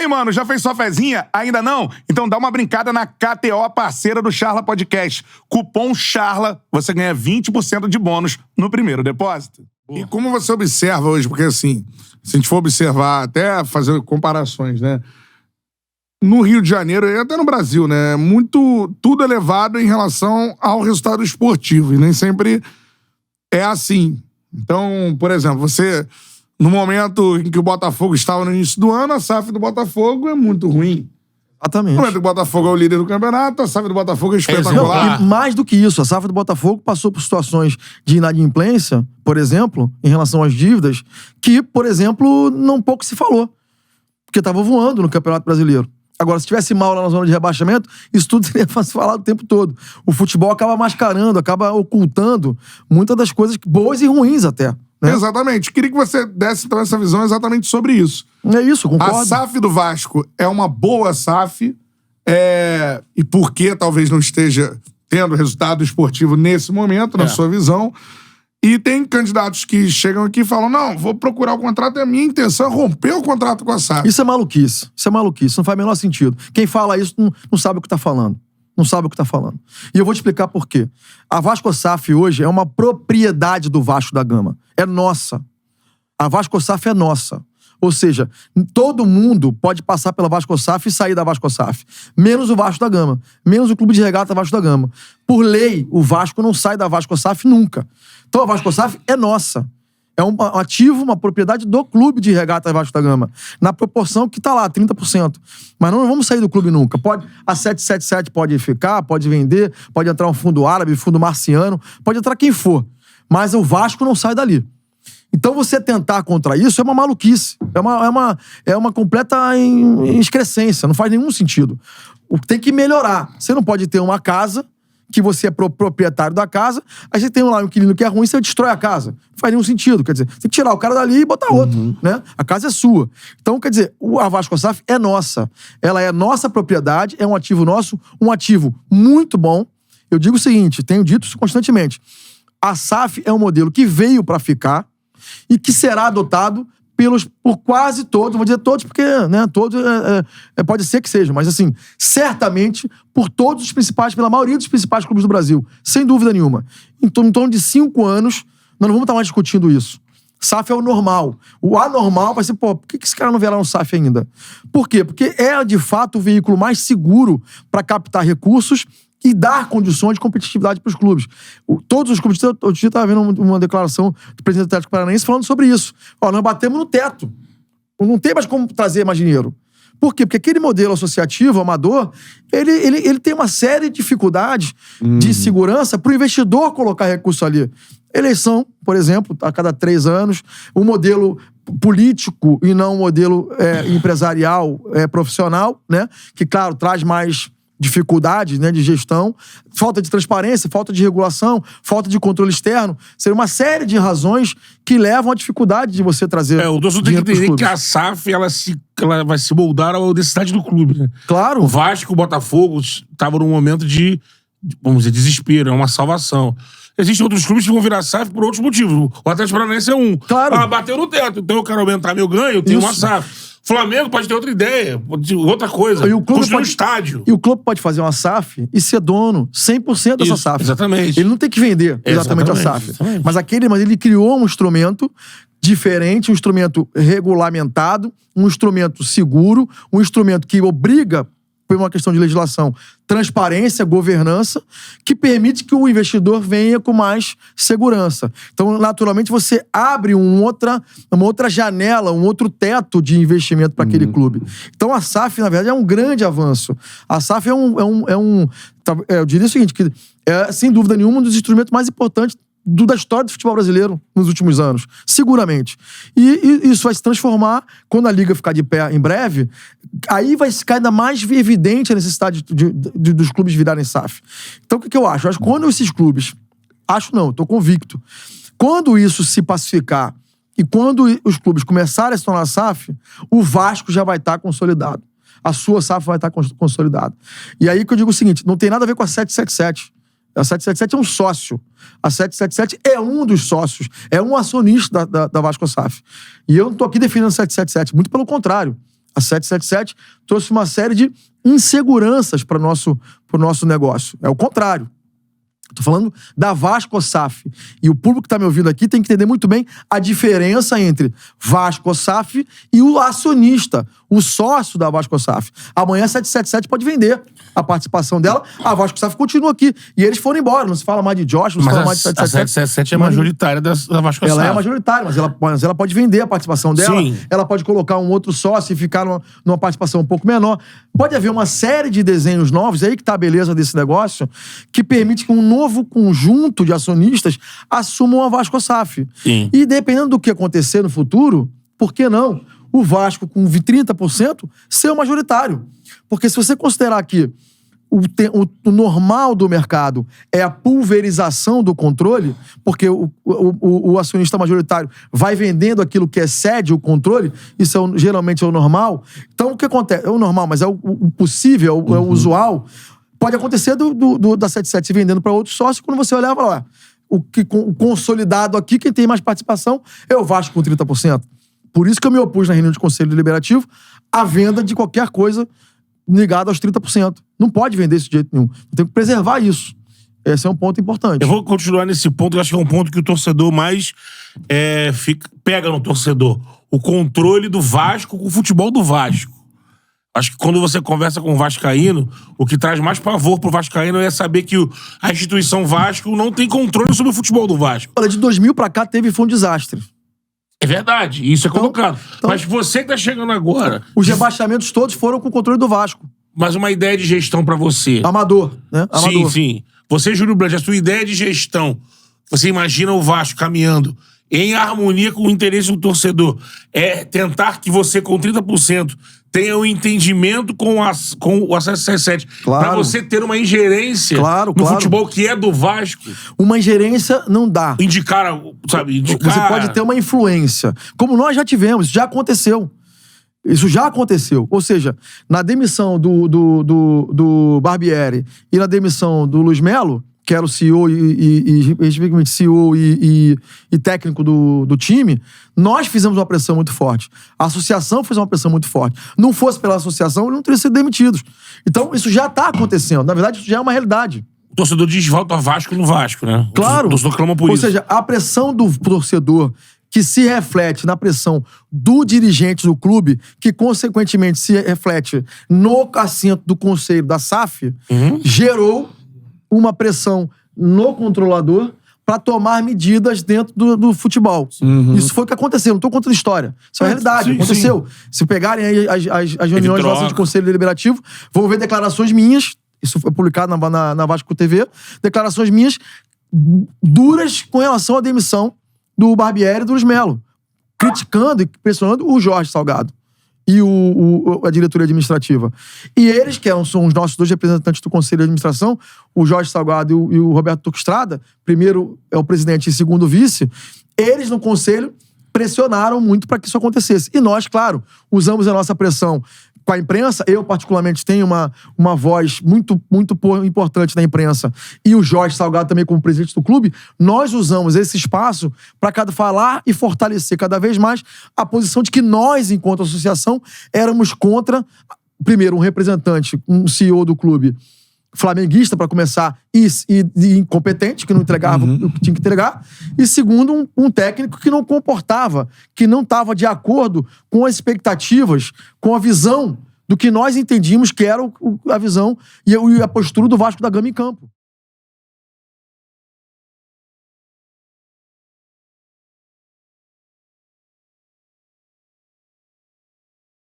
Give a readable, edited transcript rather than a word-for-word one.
aí, mano, já fez sua fezinha? Ainda não? Então dá uma brincada na KTO, parceira do Charla Podcast. Cupom CHARLA, você ganha 20% de bônus no primeiro depósito. E como você observa hoje, porque assim, se a gente for observar, até fazer comparações, né? No Rio de Janeiro e até no Brasil, né? Tudo é levado em relação ao resultado esportivo. E nem sempre é assim. Então, por exemplo, você, no momento em que o Botafogo estava no início do ano, a SAF do Botafogo é muito ruim. Exatamente. No momento que o Botafogo é o líder do campeonato, a SAF do Botafogo é espetacular. Não, e mais do que isso, a SAF do Botafogo passou por situações de inadimplência, por exemplo, em relação às dívidas, que, por exemplo, não pouco se falou. Porque estava voando no Campeonato Brasileiro. Agora, se estivesse mal lá na zona de rebaixamento, isso tudo seria falado o tempo todo. O futebol acaba mascarando, acaba ocultando muitas das coisas boas e ruins até. Né? Exatamente. Queria que você desse então essa visão exatamente sobre isso. É isso, concordo. A SAF do Vasco é uma boa SAF, e por que talvez não esteja tendo resultado esportivo nesse momento, na sua visão. E tem candidatos que chegam aqui e falam, não, vou procurar o contrato, e a minha intenção é romper o contrato com a SAF. Isso é maluquice. Isso é maluquice. Não faz o menor sentido. Quem fala isso não sabe o que tá falando. Não sabe o que tá falando. E eu vou te explicar por quê. A Vasco SAF hoje é uma propriedade do Vasco da Gama. É nossa. A Vasco SAF é nossa. Ou seja, todo mundo pode passar pela Vasco SAF e sair da Vasco SAF. Menos o Vasco da Gama. Menos o Clube de Regata Vasco da Gama. Por lei, o Vasco não sai da Vasco SAF nunca. Então a Vasco SAF é nossa. É um ativo, uma propriedade do Clube de Regata Vasco da Gama. Na proporção que tá lá, 30%. Mas não vamos sair do clube nunca. A 777 pode ficar, pode vender, pode entrar um fundo árabe, fundo marciano, pode entrar quem for. Mas o Vasco não sai dali. Então você tentar contra isso é uma maluquice. É uma completa excrescência. Não faz nenhum sentido. Tem que melhorar. Você não pode ter uma casa que você é proprietário da casa, aí você tem lá um inquilino que é ruim, você destrói a casa. Não faz nenhum sentido. Quer dizer, tem que tirar o cara dali e botar outro, né? A casa é sua. Então, quer dizer, a Vasco SAF é nossa. Ela é nossa propriedade, é um ativo nosso, um ativo muito bom. Eu digo o seguinte, tenho dito isso constantemente. A SAF é um modelo que veio para ficar e que será adotado por quase todos, vou dizer todos porque, né, todos pode ser que sejam, mas assim, certamente por todos os principais, pela maioria dos principais clubes do Brasil, sem dúvida nenhuma. Em torno de 5 anos, nós não vamos estar mais discutindo isso. SAF é o normal. O anormal vai ser, por que esse cara não vê lá no SAF ainda? Por quê? Porque é, de fato, o veículo mais seguro para captar recursos e dar condições de competitividade para os clubes. Todos os clubes... Outro dia estava vendo uma declaração do presidente do Atlético Paranaense falando sobre isso. Nós batemos no teto. Não tem mais como trazer mais dinheiro. Por quê? Porque aquele modelo associativo, amador, ele tem uma série de dificuldades de segurança para o investidor colocar recurso ali. Eleição, por exemplo, a cada 3 anos. O modelo político e não o modelo empresarial, profissional, né? Que, claro, traz mais dificuldades, né, de gestão, falta de transparência, falta de regulação, falta de controle externo. Seria uma série de razões que levam à dificuldade de você trazer o torcedor tem que entender que a SAF ela vai se moldar à necessidade do clube, né? Claro. O Vasco, o Botafogo estavam num momento de, vamos dizer, desespero, é uma salvação. Existem outros clubes que vão virar SAF por outros motivos. O Atlético Paranaense é um. Claro. Bateu no teto, então eu quero aumentar meu ganho, eu tenho uma SAF. Flamengo pode ter outra ideia, outra coisa. Construir um estádio. E o clube pode fazer uma SAF e ser dono 100% dessa SAF. Exatamente. Ele não tem que vender exatamente a SAF. Exatamente. Mas ele criou um instrumento diferente, um instrumento regulamentado, um instrumento seguro, um instrumento que obriga, por uma questão de legislação, transparência, governança, que permite que o investidor venha com mais segurança. Então, naturalmente, você abre uma outra janela, um outro teto de investimento para aquele clube. Então, a SAF, na verdade, é um grande avanço. A SAF eu diria o seguinte, que é, sem dúvida nenhuma, um dos instrumentos mais importantes da história do futebol brasileiro nos últimos anos. Seguramente. E isso vai se transformar, quando a Liga ficar de pé em breve, aí vai ficar ainda mais evidente a necessidade dos clubes virarem SAF. Então, o que eu acho? Eu acho que quando esses clubes... Acho não, estou convicto. Quando isso se pacificar e quando os clubes começarem a se tornar SAF, o Vasco já vai estar consolidado. A sua SAF vai estar consolidada. E aí que eu digo o seguinte, não tem nada a ver com a 777. A 777 é um sócio. A 777 é um dos sócios. É um acionista da Vasco SAF. E eu não estou aqui defendendo a 777. Muito pelo contrário. A 777 trouxe uma série de inseguranças para o nosso negócio. É o contrário. Tô falando da Vasco SAF. E o público que tá me ouvindo aqui tem que entender muito bem a diferença entre Vasco SAF e o acionista, o sócio da Vasco SAF. Amanhã a 777 pode vender a participação dela, a Vasco SAF continua aqui. E eles foram embora, não se fala mais de Josh, não se fala mais de 777. A 777 é majoritária da Vasco SAF. Ela é majoritária, mas ela pode vender a participação dela. Sim. Ela pode colocar um outro sócio e ficar numa participação um pouco menor. Pode haver uma série de desenhos novos, aí que tá a beleza desse negócio, que permite que um novo conjunto de acionistas assumam a Vasco SAF. Sim. E dependendo do que acontecer no futuro, por que não o Vasco com 30% ser o majoritário? Porque se você considerar que o normal do mercado é a pulverização do controle, porque o acionista majoritário vai vendendo aquilo que excede o controle, isso geralmente é o normal. Então, o que acontece? É o normal, mas é o possível, é o usual. Pode acontecer da 77 se vendendo para outro sócio, quando você olhar e falar, o consolidado aqui, quem tem mais participação é o Vasco com 30%. Por isso que eu me opus na reunião de Conselho Deliberativo à venda de qualquer coisa ligada aos 30%. Não pode vender isso de jeito nenhum. Tem que preservar isso. Esse é um ponto importante. Eu vou continuar nesse ponto, eu acho que é um ponto que o torcedor mais pega no torcedor. O controle do Vasco com o futebol do Vasco. Acho que quando você conversa com o vascaíno, o que traz mais pavor pro vascaíno é saber que a instituição Vasco não tem controle sobre o futebol do Vasco. Olha, de 2000 pra cá foi um desastre. É verdade, isso é colocado. Mas você que tá chegando agora... Os rebaixamentos todos foram com o controle do Vasco. Mas uma ideia de gestão pra você... Amador, né? Amador. Sim. Você, Júlio Brandt, a sua ideia de gestão, você imagina o Vasco caminhando em harmonia com o interesse do torcedor, é tentar que você, com 30%, tenha um entendimento com o acesso 77. Claro. Pra você ter uma ingerência no futebol que é do Vasco. Uma ingerência não dá. Indicar. Você pode ter uma influência. Como nós já tivemos, já aconteceu. Isso já aconteceu. Ou seja, na demissão do Barbieri e na demissão do Luiz Melo, que era o CEO e técnico do time, nós fizemos uma pressão muito forte. A associação fez uma pressão muito forte. Não fosse pela associação, eles não teriam sido demitidos. Então, isso já está acontecendo. Na verdade, isso já é uma realidade. O torcedor diz volta a Vasco no Vasco, né? Claro. O torcedor clama por isso. Ou seja, a pressão do torcedor que se reflete na pressão do dirigente do clube, que consequentemente se reflete no assento do conselho da SAF, gerou uma pressão no controlador para tomar medidas dentro do futebol. Isso foi o que aconteceu. Não estou contando história. Isso é a realidade. Aconteceu. Se pegarem aí as reuniões nossas de Conselho Deliberativo, vão ver declarações minhas. Isso foi publicado na Vasco TV. Declarações minhas duras com relação à demissão do Barbieri e do Luiz Melo. Criticando e pressionando o Jorge Salgado e a diretoria administrativa. E eles, que são os nossos dois representantes do Conselho de Administração, o Jorge Salgado e o Roberto Tucstrada, primeiro é o presidente e segundo o vice, eles no Conselho pressionaram muito para que isso acontecesse. E nós, claro, usamos a nossa pressão com a imprensa. Eu, particularmente, tenho uma voz muito, muito importante na imprensa. E o Jorge Salgado também como presidente do clube. Nós usamos esse espaço para falar e fortalecer cada vez mais a posição de que nós, enquanto associação, éramos contra, primeiro, um representante, um CEO do clube flamenguista, para começar, e incompetente, que não entregava o que tinha que entregar. E segundo, um técnico que não comportava, que não estava de acordo com as expectativas, com a visão do que nós entendíamos que era a visão e a postura do Vasco da Gama em campo.